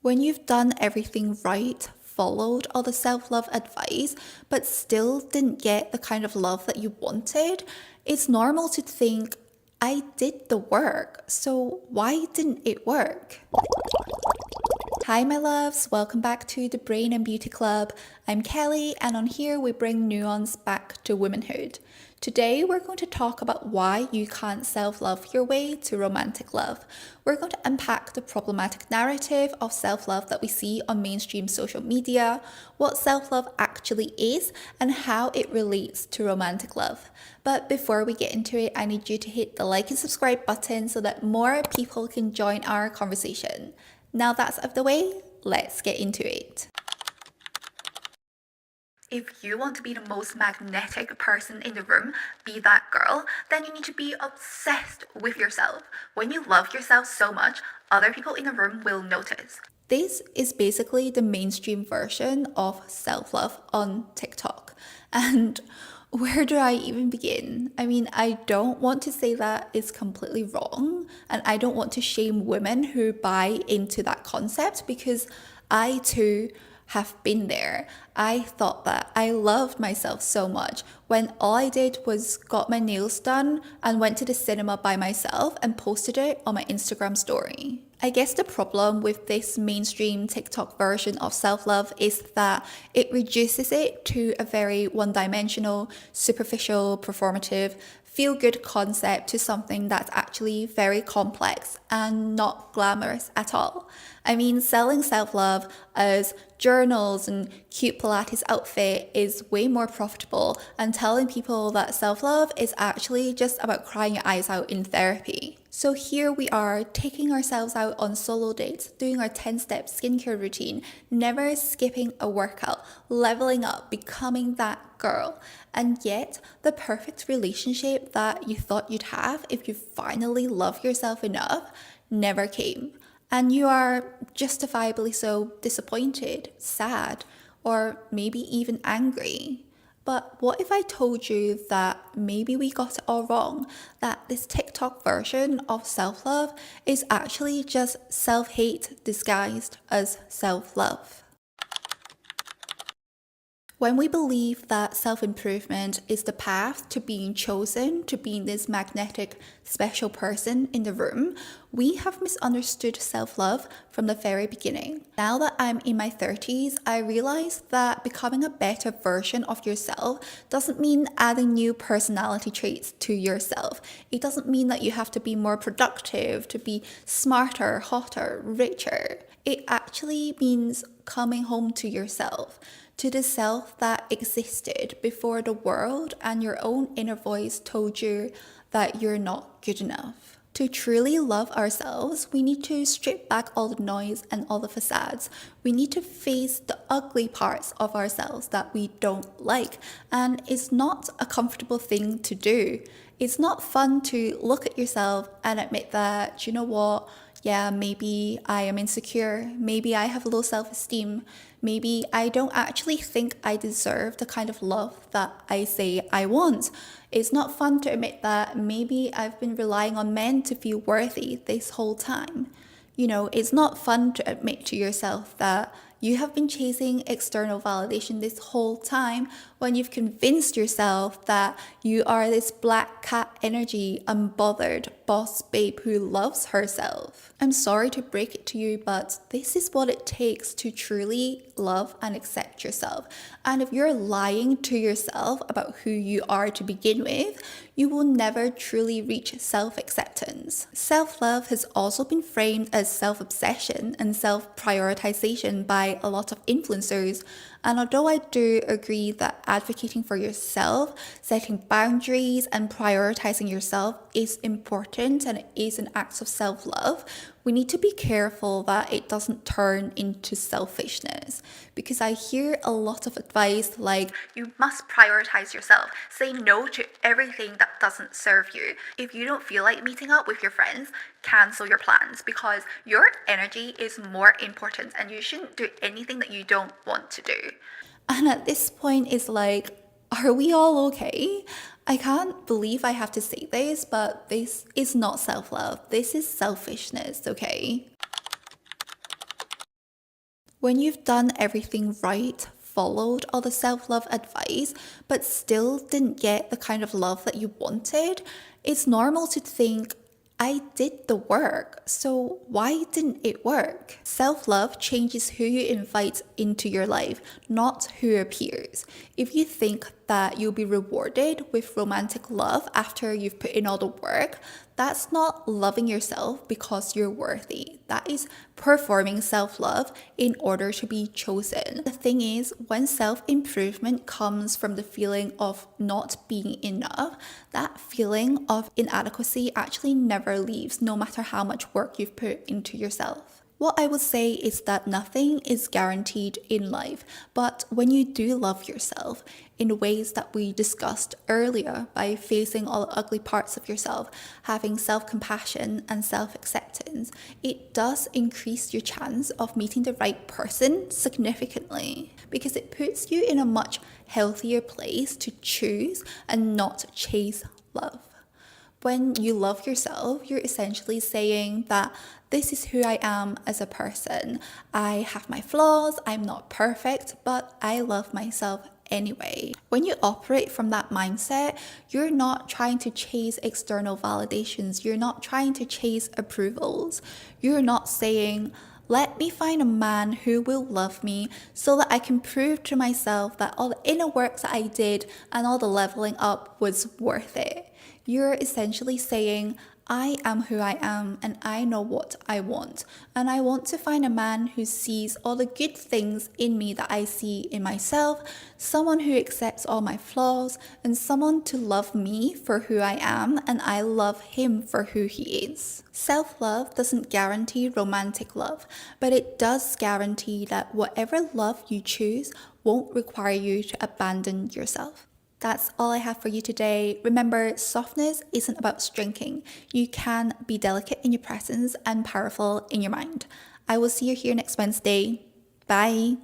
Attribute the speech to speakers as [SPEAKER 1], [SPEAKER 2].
[SPEAKER 1] When you've done everything right, followed all the self-love advice, but still didn't get the kind of love that you wanted, it's normal to think, I did the work, so why didn't it work? Hi my loves, welcome back to the Brain and Beauty Club. I'm Kelly, and on here we bring nuance back to womanhood. Today we're going to talk about why you can't self-love your way to romantic love. We're going to unpack the problematic narrative of self-love that we see on mainstream social media, what self-love actually is, and how it relates to romantic love. But before we get into it, I need you to hit the like and subscribe button so that more people can join our conversation. Now that's out of the way, let's get into it. If you want to be the most magnetic person in the room, be that girl, then you need to be obsessed with yourself. When you love yourself so much, other people in the room will notice. This is basically the mainstream version of self-love on TikTok. And where do I even begin? I mean, I don't want to say that it's completely wrong, and I don't want to shame women who buy into that concept, because I too have been there. I thought that I loved myself so much when all I did was got my nails done and went to the cinema by myself and posted it on my Instagram story. I guess the problem with this mainstream TikTok version of self-love is that it reduces it to a very one-dimensional, superficial, performative, feel-good concept to something that's actually very complex and not glamorous at all. I mean, selling self-love as journals and cute Pilates outfit is way more profitable than telling people that self-love is actually just about crying your eyes out in therapy. So here we are, taking ourselves out on solo dates, doing our 10-step skincare routine, never skipping a workout, leveling up, becoming that girl. And yet, the perfect relationship that you thought you'd have if you finally love yourself enough never came. And you are justifiably so disappointed, sad, or maybe even angry. But what if I told you that maybe we got it all wrong? That this TikTok version of self-love is actually just self-hate disguised as self-love? When we believe that self-improvement is the path to being chosen, to being this magnetic, special person in the room, we have misunderstood self-love from the very beginning. Now that I'm in my 30s, I realize that becoming a better version of yourself doesn't mean adding new personality traits to yourself. It doesn't mean that you have to be more productive, to be smarter, hotter, richer. It actually means coming home to yourself, to the self that existed before the world and your own inner voice told you that you're not good enough. To truly love ourselves, we need to strip back all the noise and all the facades. We need to face the ugly parts of ourselves that we don't like. And it's not a comfortable thing to do. It's not fun to look at yourself and admit that, you know what, yeah, maybe I am insecure, maybe I have low self-esteem, maybe I don't actually think I deserve the kind of love that I say I want. It's not fun to admit that maybe I've been relying on men to feel worthy this whole time. You know, it's not fun to admit to yourself that you have been chasing external validation this whole time when you've convinced yourself that you are this black cat energy, unbothered boss babe who loves herself. I'm sorry to break it to you, but this is what it takes to truly love and accept yourself. And if you're lying to yourself about who you are to begin with, you will never truly reach self-acceptance. Self-love has also been framed as self-obsession and self-prioritization by a lot of influencers. And although I do agree that advocating for yourself, setting boundaries and prioritizing yourself is important and it is an act of self-love, we need to be careful that it doesn't turn into selfishness. Because I hear a lot of advice like, you must prioritize yourself, say no to everything that doesn't serve you. If you don't feel like meeting up with your friends, cancel your plans, because your energy is more important and you shouldn't do anything that you don't want to do. And at this point, it's like, are we all okay? I can't believe I have to say this, but this is not self-love. This is selfishness, okay? When you've done everything right, followed all the self-love advice, but still didn't get the kind of love that you wanted, it's normal to think, I did the work, so why didn't it work? Self-love changes who you invite into your life, not who appears. If you think that you'll be rewarded with romantic love after you've put in all the work, that's not loving yourself because you're worthy. That is performing self-love in order to be chosen. The thing is, when self-improvement comes from the feeling of not being enough, that feeling of inadequacy actually never leaves, no matter how much work you've put into yourself. What I would say is that nothing is guaranteed in life, but when you do love yourself in ways that we discussed earlier by facing all the ugly parts of yourself, having self-compassion and self-acceptance, it does increase your chance of meeting the right person significantly because it puts you in a much healthier place to choose and not chase love. When you love yourself, you're essentially saying that this is who I am as a person. I have my flaws, I'm not perfect, but I love myself anyway. When you operate from that mindset, you're not trying to chase external validations. You're not trying to chase approvals. You're not saying, let me find a man who will love me so that I can prove to myself that all the inner work that I did and all the leveling up was worth it. You're essentially saying, I am who I am and I know what I want. And I want to find a man who sees all the good things in me that I see in myself, someone who accepts all my flaws, and someone to love me for who I am and I love him for who he is. Self-love doesn't guarantee romantic love, but it does guarantee that whatever love you choose won't require you to abandon yourself. That's all I have for you today. Remember, softness isn't about shrinking. You can be delicate in your presence and powerful in your mind. I will see you here next Wednesday. Bye.